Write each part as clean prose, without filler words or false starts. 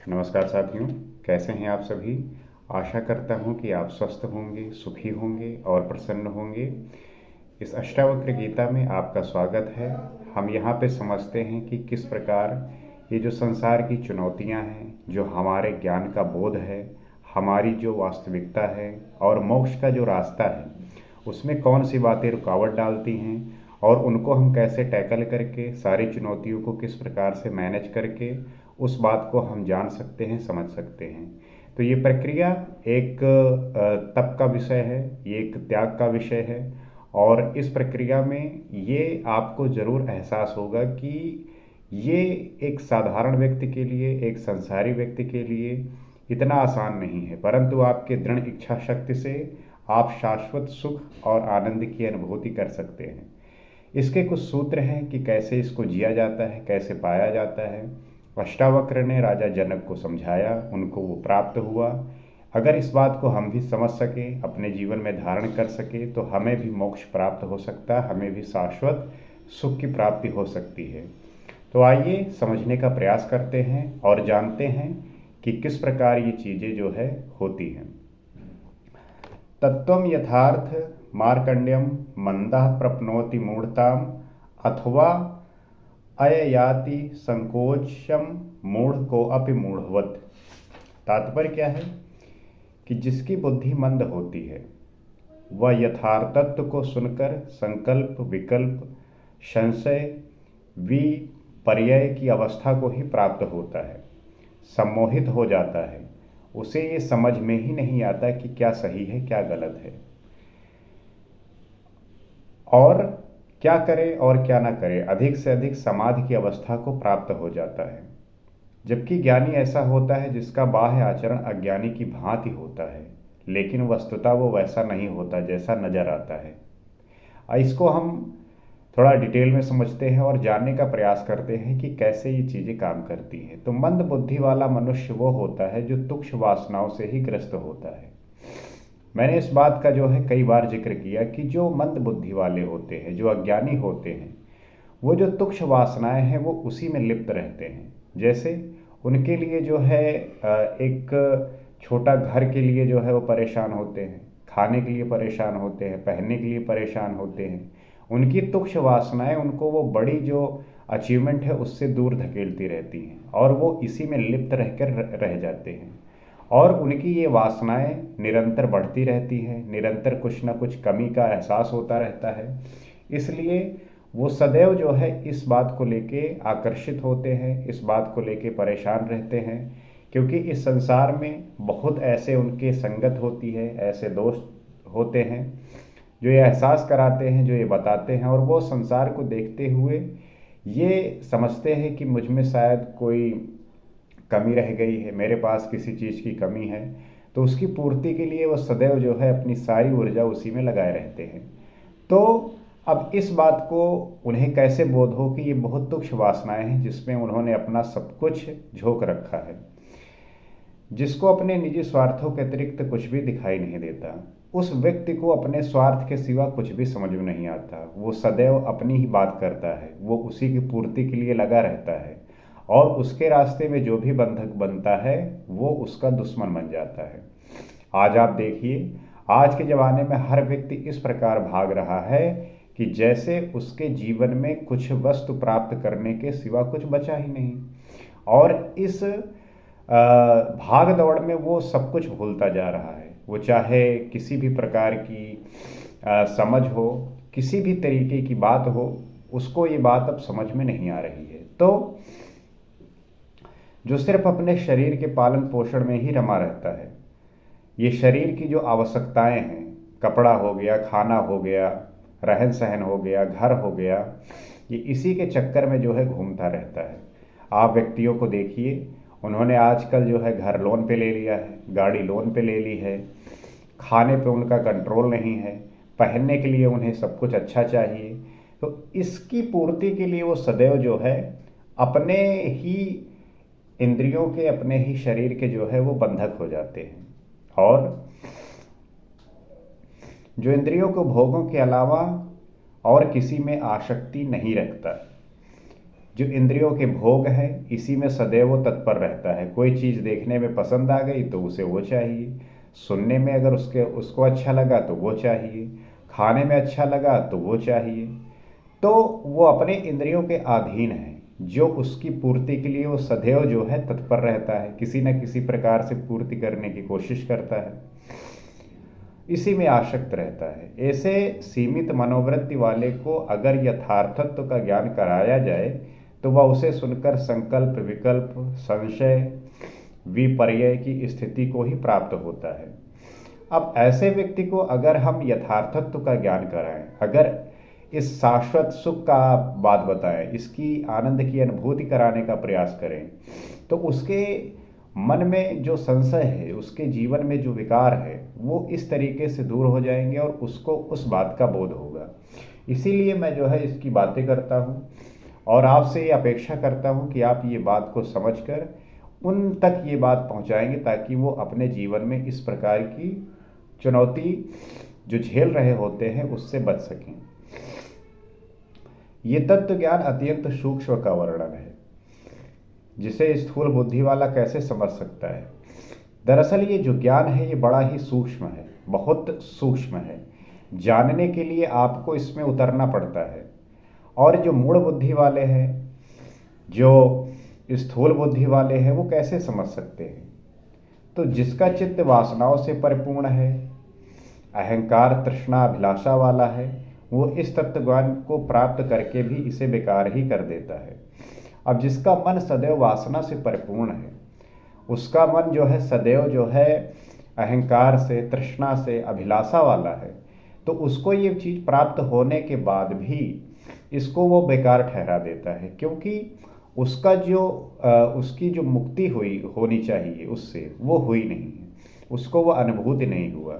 नमस्कार साथियों, कैसे हैं आप सभी। आशा करता हूं कि आप स्वस्थ होंगे, सुखी होंगे और प्रसन्न होंगे। इस अष्टावक्र गीता में आपका स्वागत है। हम यहाँ पे समझते हैं कि किस प्रकार ये जो संसार की चुनौतियाँ हैं, जो हमारे ज्ञान का बोध है, हमारी जो वास्तविकता है और मोक्ष का जो रास्ता है, उसमें कौन सी बातें रुकावट डालती हैं और उनको हम कैसे टैकल करके सारी चुनौतियों को किस प्रकार से मैनेज करके उस बात को हम जान सकते हैं, समझ सकते हैं। तो ये प्रक्रिया एक तप का विषय है, ये एक त्याग का विषय है। और इस प्रक्रिया में ये आपको ज़रूर एहसास होगा कि ये एक साधारण व्यक्ति के लिए, एक संसारी व्यक्ति के लिए इतना आसान नहीं है, परंतु आपके दृढ़ इच्छा शक्ति से आप शाश्वत सुख और आनंद की अनुभूति कर सकते हैं। इसके कुछ सूत्र हैं कि कैसे इसको जिया जाता है, कैसे पाया जाता है। अष्टावक्र ने राजा जनक को समझाया, उनको वो प्राप्त हुआ। अगर इस बात को हम भी समझ सके, अपने जीवन में धारण कर सके, तो हमें भी मोक्ष प्राप्त हो सकता है, हमें भी शाश्वत सुख की प्राप्ति हो सकती है। तो आइए समझने का प्रयास करते हैं और जानते हैं कि किस प्रकार ये चीज़ें जो है होती हैं। तत्वं यथार्थ मार्कंड्यम मंदः प्रप्नोति मूढ़ताम अथवा अययाति संकोचम मूढ़ को अपि मूढ़वत। तात्पर्य क्या है कि जिसकी बुद्धि मंद होती है वह यथार्थत्व को सुनकर संकल्प, विकल्प, संशय, विपर्यय की अवस्था को ही प्राप्त होता है, सम्मोहित हो जाता है। उसे ये समझ में ही नहीं आता कि क्या सही है, क्या गलत है, और क्या करे और क्या ना करे। अधिक से अधिक समाधि की अवस्था को प्राप्त हो जाता है। जबकि ज्ञानी ऐसा होता है जिसका बाह्य आचरण अज्ञानी की भांति होता है, लेकिन वस्तुतः वो वैसा नहीं होता जैसा नजर आता है। इसको हम थोड़ा डिटेल में समझते हैं और जानने का प्रयास करते हैं कि कैसे ये चीज़ें काम करती हैं। तो मंद बुद्धि वाला मनुष्य वो होता है जो तुक्ष वासनाओं से ही ग्रस्त होता है। मैंने इस बात का जो है कई बार जिक्र किया कि जो मंद बुद्धि वाले होते हैं, जो अज्ञानी होते हैं, वो जो तुक्ष वासनाएं हैं वो उसी में लिप्त रहते हैं। जैसे उनके लिए जो है एक छोटा घर के लिए जो है वो परेशान होते हैं, खाने के लिए परेशान होते हैं, पहनने के लिए परेशान होते हैं। उनकी तुक्ष वासनाएं उनको वो बड़ी जो अचीवमेंट है उससे दूर धकेलती रहती हैं और वो इसी में लिप्त रहकर रह जाते हैं। और उनकी ये वासनाएं निरंतर बढ़ती रहती हैं, निरंतर कुछ ना कुछ कमी का एहसास होता रहता है। इसलिए वो सदैव जो है इस बात को लेके आकर्षित होते हैं, इस बात को लेके परेशान रहते हैं, क्योंकि इस संसार में बहुत ऐसे उनके संगत होती है, ऐसे दोस्त होते हैं जो ये एहसास कराते हैं, जो ये बताते हैं, और वो संसार को देखते हुए ये समझते हैं कि मुझ में शायद कोई कमी रह गई है, मेरे पास किसी चीज़ की कमी है। तो उसकी पूर्ति के लिए वो सदैव जो है अपनी सारी ऊर्जा उसी में लगाए रहते हैं। तो अब इस बात को उन्हें कैसे बोध हो कि ये बहुत तुच्छ वासनाएं हैं जिसमें उन्होंने अपना सब कुछ झोंक रखा है, जिसको अपने निजी स्वार्थों के अतिरिक्त कुछ भी दिखाई नहीं देता। उस व्यक्ति को अपने स्वार्थ के सिवा कुछ भी समझ में नहीं आता। वो सदैव अपनी ही बात करता है, वो उसी की पूर्ति के लिए लगा रहता है, और उसके रास्ते में जो भी बंधक बनता है वो उसका दुश्मन बन जाता है। आज आप देखिए, आज के ज़माने में हर व्यक्ति इस प्रकार भाग रहा है कि जैसे उसके जीवन में कुछ वस्तु प्राप्त करने के सिवा कुछ बचा ही नहीं। और इस भाग दौड़ में वो सब कुछ भूलता जा रहा है। वो चाहे किसी भी प्रकार की समझ हो, किसी भी तरीके की बात हो, उसको ये बात अब समझ में नहीं आ रही है। तो जो सिर्फ अपने शरीर के पालन पोषण में ही रमा रहता है, ये शरीर की जो आवश्यकताएं हैं, कपड़ा हो गया, खाना हो गया, रहन सहन हो गया, घर हो गया, ये इसी के चक्कर में जो है घूमता रहता है। आप व्यक्तियों को देखिए, उन्होंने आजकल जो है घर लोन पे ले लिया है, गाड़ी लोन पे ले ली है, खाने पे उनका कंट्रोल नहीं है, पहनने के लिए उन्हें सब कुछ अच्छा चाहिए। तो इसकी पूर्ति के लिए वो सदैव जो है अपने ही इंद्रियों के, अपने ही शरीर के जो है वो बंधक हो जाते हैं, और जो इंद्रियों को भोगों के अलावा और किसी में आसक्ति नहीं रखता। जो इंद्रियों के भोग हैं इसी में सदैव वो तत्पर रहता है। कोई चीज़ देखने में पसंद आ गई तो उसे वो चाहिए, सुनने में अगर उसको अच्छा लगा तो वो चाहिए, खाने में अच्छा लगा तो वो चाहिए। तो वो अपने इंद्रियों के अधीन है, जो उसकी पूर्ति के लिए वो सदैव जो है तत्पर रहता है, किसी न किसी प्रकार से पूर्ति करने की कोशिश करता है, इसी में आसक्त रहता है। ऐसे सीमित मनोवृत्ति वाले को अगर यथार्थत्व का ज्ञान कराया जाए तो वह उसे सुनकर संकल्प, विकल्प, संशय, विपर्यय की स्थिति को ही प्राप्त होता है। अब ऐसे व्यक्ति को अगर हम यथार्थत्व का ज्ञान कराएं, अगर इस शाश्वत सुख का बात बताएं, इसकी आनंद की अनुभूति कराने का प्रयास करें, तो उसके मन में जो संशय है, उसके जीवन में जो विकार है, वो इस तरीके से दूर हो जाएंगे और उसको उस बात का बोध होगा। इसीलिए मैं जो है इसकी बातें करता हूँ और आपसे ये अपेक्षा करता हूँ कि आप ये बात को समझकर उन तक ये बात पहुँचाएंगे ताकि वो अपने जीवन में इस प्रकार की चुनौती जो झेल रहे होते हैं उससे बच सकें। ये तत्व ज्ञान अत्यंत सूक्ष्म का वर्णन है, जिसे स्थूल बुद्धि वाला कैसे समझ सकता है। दरअसल ये जो ज्ञान है ये बड़ा ही सूक्ष्म है, बहुत सूक्ष्म है। जानने के लिए आपको इसमें उतरना पड़ता है। और जो मूढ़ बुद्धि वाले हैं, जो स्थूल बुद्धि वाले हैं, वो कैसे समझ सकते हैं। तो जिसका चित्त वासनाओं से परिपूर्ण है, अहंकार, तृष्णा, अभिलाषा वाला है, वो इस तत्व ज्ञान को प्राप्त करके भी इसे बेकार ही कर देता है। अब जिसका मन सदैव वासना से परिपूर्ण है, उसका मन जो है सदैव जो है अहंकार से, तृष्णा से, अभिलाषा वाला है, तो उसको ये चीज़ प्राप्त होने के बाद भी इसको वो बेकार ठहरा देता है, क्योंकि उसका जो उसकी जो मुक्ति होनी चाहिए उससे वो हुई नहीं है, उसको वो अनुभूति नहीं हुआ।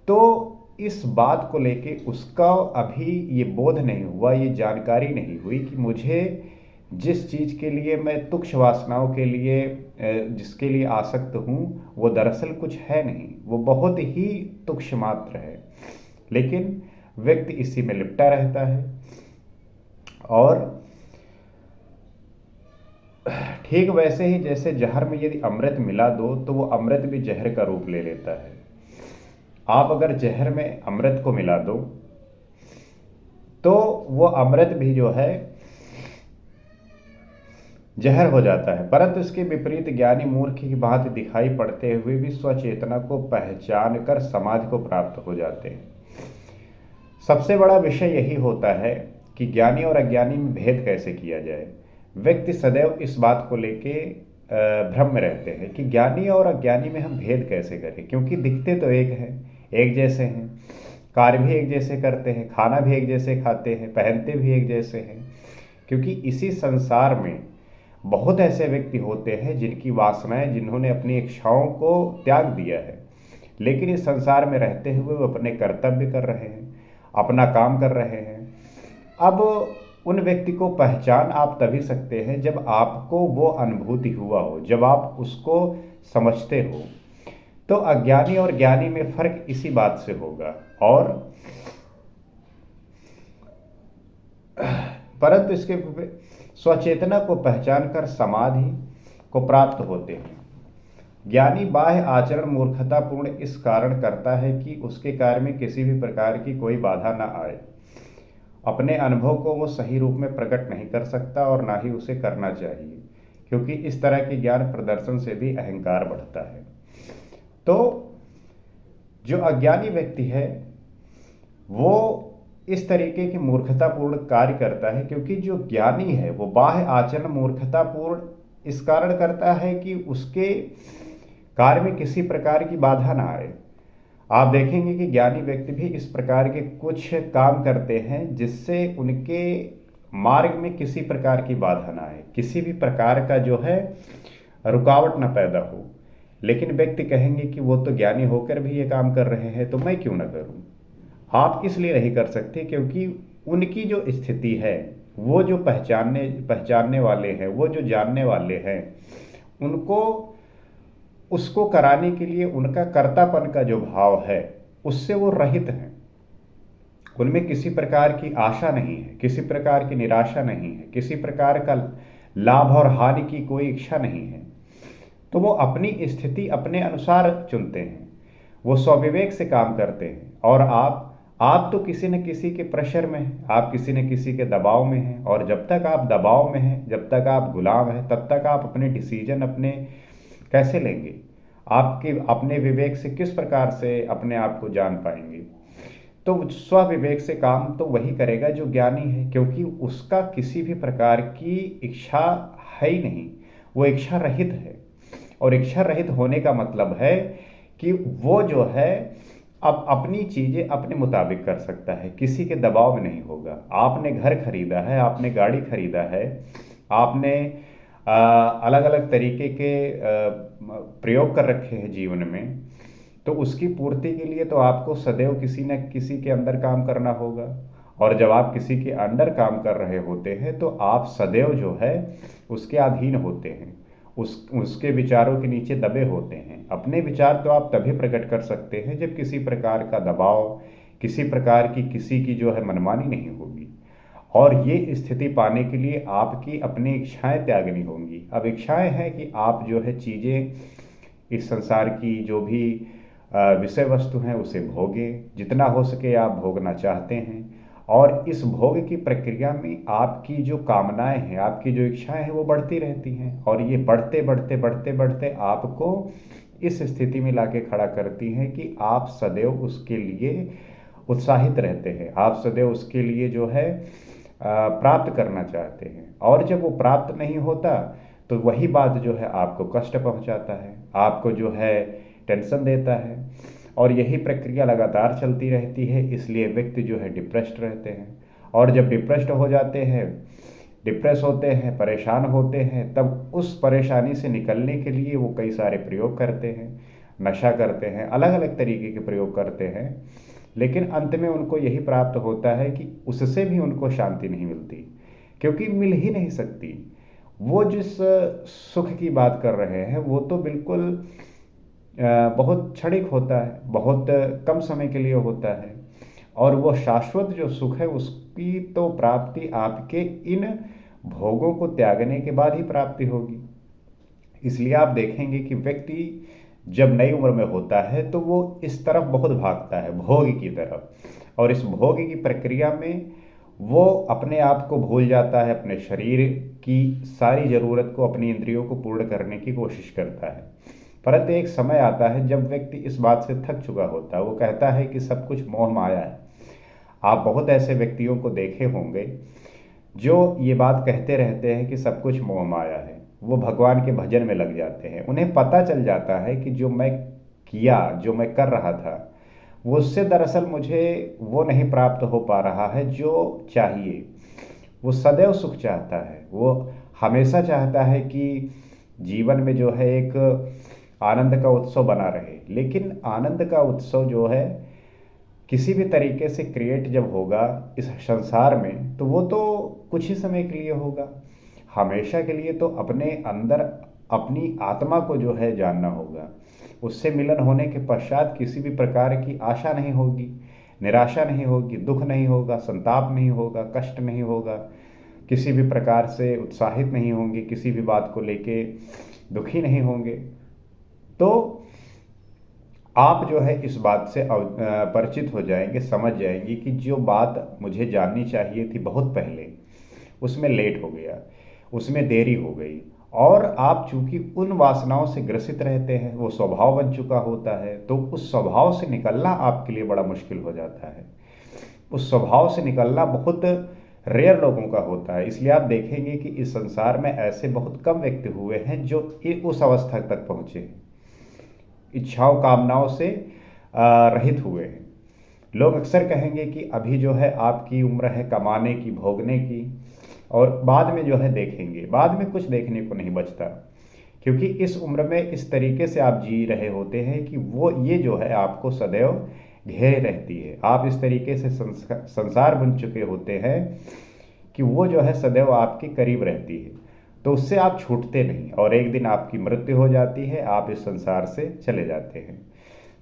तो इस बात को लेके उसका अभी ये बोध नहीं हुआ, ये जानकारी नहीं हुई कि मुझे जिस चीज़ के लिए मैं तुक्ष वासनाओं के लिए जिसके लिए आसक्त हूँ वो दरअसल कुछ है नहीं, वो बहुत ही तुक्ष मात्र है। लेकिन व्यक्ति इसी में लिपटा रहता है और ठीक वैसे ही जैसे जहर में यदि अमृत मिला दो तो वो अमृत भी जहर का रूप ले लेता है। आप अगर जहर में अमृत को मिला दो तो वो अमृत भी जो है जहर हो जाता है, परंतु इसके विपरीत ज्ञानी मूर्ख की भांति दिखाई पड़ते हुए भी स्वचेतना को पहचान कर समाधि को प्राप्त हो जाते हैं। सबसे बड़ा विषय यही होता है कि ज्ञानी और अज्ञानी में भेद कैसे किया जाए। व्यक्ति सदैव इस बात को लेके भ्रम में रहते हैं कि ज्ञानी और अज्ञानी में हम भेद कैसे करें, क्योंकि दिखते तो एक हैं, एक जैसे हैं, कार्य भी एक जैसे करते हैं, खाना भी एक जैसे खाते हैं, पहनते भी एक जैसे हैं। क्योंकि इसी संसार में बहुत ऐसे व्यक्ति होते हैं जिनकी वासनाएं, जिन्होंने अपनी इच्छाओं को त्याग दिया है, लेकिन इस संसार में रहते हुए वो अपने कर्तव्य कर रहे हैं, अपना काम कर रहे हैं। अब उन व्यक्ति को पहचान आप तभी सकते हैं जब आपको वो अनुभूति हुआ हो, जब आप उसको समझते हो। तो अज्ञानी और ज्ञानी में फर्क इसी बात से होगा। और परंतु इसके स्वचेतना को पहचान कर समाधि को प्राप्त होते हैं। ज्ञानी बाह्य आचरण मूर्खतापूर्ण इस कारण करता है कि उसके कार्य में किसी भी प्रकार की कोई बाधा न आए। अपने अनुभव को वो सही रूप में प्रकट नहीं कर सकता और ना ही उसे करना चाहिए, क्योंकि इस तरह के ज्ञान प्रदर्शन से भी अहंकार बढ़ता है। तो जो अज्ञानी व्यक्ति है वो इस तरीके की मूर्खतापूर्ण कार्य करता है, क्योंकि जो ज्ञानी है वो बाह्य आचरण मूर्खतापूर्ण इस कारण करता है कि उसके कार्य में किसी प्रकार की बाधा ना आए। आप देखेंगे कि ज्ञानी व्यक्ति भी इस प्रकार के कुछ काम करते हैं जिससे उनके मार्ग में किसी प्रकार की बाधा ना आए, किसी भी प्रकार का जो है रुकावट ना पैदा हो। लेकिन व्यक्ति कहेंगे कि वो तो ज्ञानी होकर भी ये काम कर रहे हैं तो मैं क्यों ना करूं। आप इसलिए नहीं कर सकते क्योंकि उनकी जो स्थिति है, वो जो पहचानने वाले हैं, वो जो जानने वाले हैं, उनको उसको कराने के लिए उनका कर्तापन का जो भाव है उससे वो रहित हैं। उनमें किसी प्रकार की आशा नहीं है, किसी प्रकार की निराशा नहीं है, किसी प्रकार का लाभ और हानि की कोई इच्छा नहीं है। तो वो अपनी स्थिति अपने अनुसार चुनते हैं, वो स्वविवेक से काम करते हैं। और आप तो किसी न किसी के प्रेशर में हैं, आप किसी न किसी के दबाव में हैं। और जब तक आप दबाव में हैं, जब तक आप गुलाम हैं, तब तक आप अपने डिसीजन अपने कैसे लेंगे? आपके अपने विवेक से किस प्रकार से अपने आप को जान पाएंगे? तो स्व विवेक से काम तो वही करेगा जो ज्ञानी है, क्योंकि उसका किसी भी प्रकार की इच्छा है ही नहीं, वो इच्छा रहित है। और इच्छा रहित होने का मतलब है कि वो जो है अब अपनी चीजें अपने मुताबिक कर सकता है, किसी के दबाव में नहीं होगा। आपने घर खरीदा है, आपने गाड़ी खरीदा है, आपने अलग अलग तरीके के प्रयोग कर रखे हैं जीवन में, तो उसकी पूर्ति के लिए तो आपको सदैव किसी न किसी के अंदर काम करना होगा। और जब आप किसी के अंडर काम कर रहे होते हैं तो आप सदैव जो है उसके अधीन होते हैं, उसके विचारों के नीचे दबे होते हैं। अपने विचार तो आप तभी प्रकट कर सकते हैं जब किसी प्रकार का दबाव, किसी प्रकार की किसी की जो है मनमानी नहीं होगी। और ये स्थिति पाने के लिए आपकी अपनी इच्छाएं त्यागनी होंगी। अब इच्छाएं हैं कि आप जो है चीज़ें इस संसार की जो भी विषय वस्तु हैं उसे भोगें, जितना हो सके आप भोगना चाहते हैं। और इस भोग की प्रक्रिया में आपकी जो कामनाएं हैं, आपकी जो इच्छाएं हैं, वो बढ़ती रहती हैं। और ये बढ़ते बढ़ते बढ़ते बढ़ते आपको इस स्थिति में लाके खड़ा करती हैं कि आप सदैव उसके लिए उत्साहित रहते हैं, आप सदैव उसके लिए जो है प्राप्त करना चाहते हैं। और जब वो प्राप्त नहीं होता तो वही बात जो है आपको कष्ट पहुंचाता है, आपको जो है टेंशन देता है। और यही प्रक्रिया लगातार चलती रहती है, इसलिए व्यक्ति जो है डिप्रेस्ड रहते हैं। और जब डिप्रेस्ड हो जाते हैं, डिप्रेस होते हैं, परेशान होते हैं, तब उस परेशानी से निकलने के लिए वो कई सारे प्रयोग करते हैं, नशा करते हैं, अलग अलग तरीके के प्रयोग करते हैं। लेकिन अंत में उनको यही प्राप्त होता है कि उससे भी उनको शांति नहीं मिलती, क्योंकि मिल ही नहीं सकती। वो जिस सुख की बात कर रहे हैं वो तो बिल्कुल बहुत क्षणिक होता है, बहुत कम समय के लिए होता है। और वो शाश्वत जो सुख है उसकी तो प्राप्ति आपके इन भोगों को त्यागने के बाद ही प्राप्ति होगी। इसलिए आप देखेंगे कि व्यक्ति जब नई उम्र में होता है तो वो इस तरफ बहुत भागता है, भोग की तरफ। और इस भोग की प्रक्रिया में वो अपने आप को भूल जाता है, अपने शरीर की सारी ज़रूरत को, अपनी इंद्रियों को पूर्ण करने की कोशिश करता है। परंतु एक समय आता है जब व्यक्ति इस बात से थक चुका होता है, वो कहता है कि सब कुछ मोह माया है। आप बहुत ऐसे व्यक्तियों को देखे होंगे जो ये बात कहते रहते हैं कि सब कुछ मोह माया है। वो भगवान के भजन में लग जाते हैं, उन्हें पता चल जाता है कि जो मैं किया, जो मैं कर रहा था, वो उससे दरअसल मुझे वो नहीं प्राप्त हो पा रहा है जो चाहिए। वो सदैव सुख चाहता है, वो हमेशा चाहता है कि जीवन में जो है एक आनंद का उत्सव बना रहे। लेकिन आनंद का उत्सव जो है किसी भी तरीके से क्रिएट जब होगा इस संसार में, तो वो तो कुछ ही समय के लिए होगा। हमेशा के लिए तो अपने अंदर अपनी आत्मा को जो है जानना होगा। उससे मिलन होने के पश्चात किसी भी प्रकार की आशा नहीं होगी, निराशा नहीं होगी, दुख नहीं होगा, संताप नहीं होगा, कष्ट नहीं होगा, किसी भी प्रकार से उत्साहित नहीं होंगे, किसी भी बात को लेके दुखी नहीं होंगे। तो आप जो है इस बात से परिचित हो जाएंगे, समझ जाएंगे कि जो बात मुझे जाननी चाहिए थी बहुत पहले, उसमें लेट हो गया, उसमें देरी हो गई। और आप चूंकि उन वासनाओं से ग्रसित रहते हैं, वो स्वभाव बन चुका होता है, तो उस स्वभाव से निकलना आपके लिए बड़ा मुश्किल हो जाता है। उस स्वभाव से निकलना बहुत रेयर लोगों का होता है। इसलिए आप देखेंगे कि इस संसार में ऐसे बहुत कम व्यक्ति हुए हैं जो उस अवस्था तक पहुंचे हैं, इच्छाओं कामनाओं से रहित हुए हैं। लोग अक्सर कहेंगे कि अभी जो है आपकी उम्र है कमाने की, भोगने की, और बाद में जो है देखेंगे, बाद में कुछ देखने को नहीं बचता। क्योंकि इस उम्र में इस तरीके से आप जी रहे होते हैं कि वो ये जो है आपको सदैव घेरे रहती है। आप इस तरीके से संसार बन चुके होते हैं कि वो जो है सदैव आपके करीब रहती है, तो उससे आप छूटते नहीं। और एक दिन आपकी मृत्यु हो जाती है, आप इस संसार से चले जाते हैं।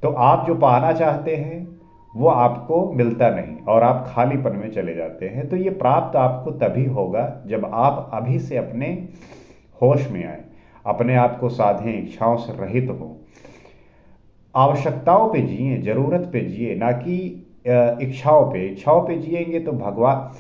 तो आप जो पाना चाहते हैं वो आपको मिलता नहीं और आप खालीपन में चले जाते हैं। तो ये प्राप्त आपको तभी होगा जब आप अभी से अपने होश में आए, अपने आप को साधें, इच्छाओं से रहित हो, आवश्यकताओं पे जिए, ज़रूरत पे जिए, ना कि इच्छाओं पे जिएंगे तो भगवान,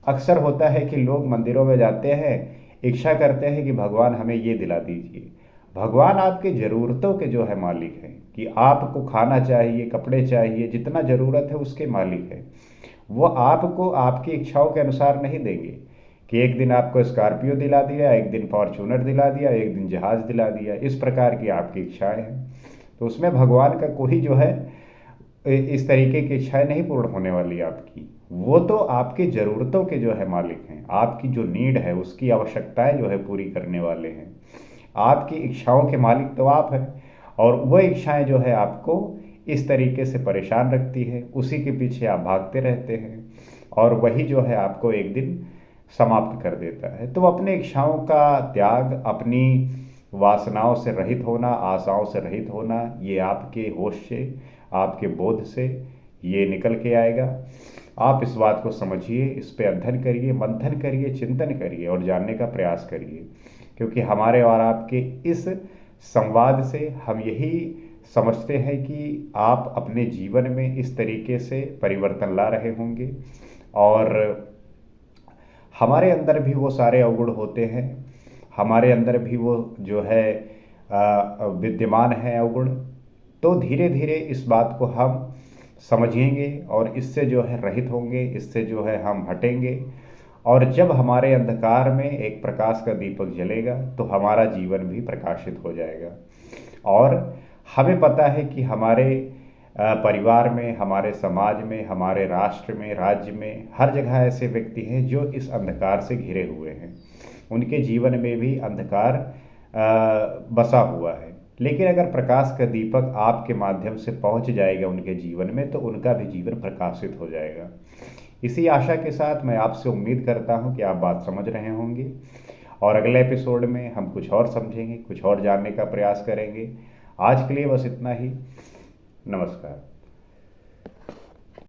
अक्सर होता है कि लोग मंदिरों में जाते हैं, इच्छा करते हैं कि भगवान हमें ये दिला दीजिए। भगवान आपके ज़रूरतों के जो है मालिक हैं, कि आपको खाना चाहिए, कपड़े चाहिए, जितना ज़रूरत है उसके मालिक हैं। वो आपको आपकी इच्छाओं के अनुसार नहीं देंगे कि एक दिन आपको स्कॉर्पियो दिला दिया, एक दिन फॉर्चूनर दिला दिया, एक दिन जहाज़ दिला दिया। इस प्रकार की आपकी इच्छाएं हैं, तो उसमें भगवान का कोई जो है इस तरीके की इच्छाएं नहीं पूर्ण होने वाली आपकी। वो तो आपकी ज़रूरतों के जो है मालिक हैं, आपकी जो नीड है उसकी आवश्यकताएं जो है पूरी करने वाले हैं। आपकी इच्छाओं के मालिक तो आप हैं, और वो इच्छाएं जो है आपको इस तरीके से परेशान रखती है, उसी के पीछे आप भागते रहते हैं, और वही जो है आपको एक दिन समाप्त कर देता है। तो अपने इच्छाओं का त्याग, अपनी वासनाओं से रहित होना, आशाओं से रहित होना, ये आपके होश से, आपके बोध से ये निकल के आएगा। आप इस बात को समझिए, इस पे अध्ययन करिए, मंथन करिए, चिंतन करिए और जानने का प्रयास करिए, क्योंकि हमारे और आपके इस संवाद से हम यही समझते हैं कि आप अपने जीवन में इस तरीके से परिवर्तन ला रहे होंगे, और हमारे अंदर भी वो सारे अवगुण होते हैं, हमारे अंदर भी वो जो है विद्यमान है अवगुण। तो धीरे धीरे इस बात को हम समझेंगे और इससे जो है रहित होंगे, इससे जो है हम हटेंगे। और जब हमारे अंधकार में एक प्रकाश का दीपक जलेगा तो हमारा जीवन भी प्रकाशित हो जाएगा। और हमें पता है कि हमारे परिवार में, हमारे समाज में, हमारे राष्ट्र में, राज्य में, हर जगह ऐसे व्यक्ति हैं जो इस अंधकार से घिरे हुए हैं। उनके जीवन में भी अंधकार बसा हुआ है, लेकिन अगर प्रकाश का दीपक आपके माध्यम से पहुंच जाएगा उनके जीवन में, तो उनका भी जीवन प्रकाशित हो जाएगा। इसी आशा के साथ मैं आपसे उम्मीद करता हूं कि आप बात समझ रहे होंगे, और अगले एपिसोड में हम कुछ और समझेंगे, कुछ और जानने का प्रयास करेंगे। आज के लिए बस इतना ही। नमस्कार।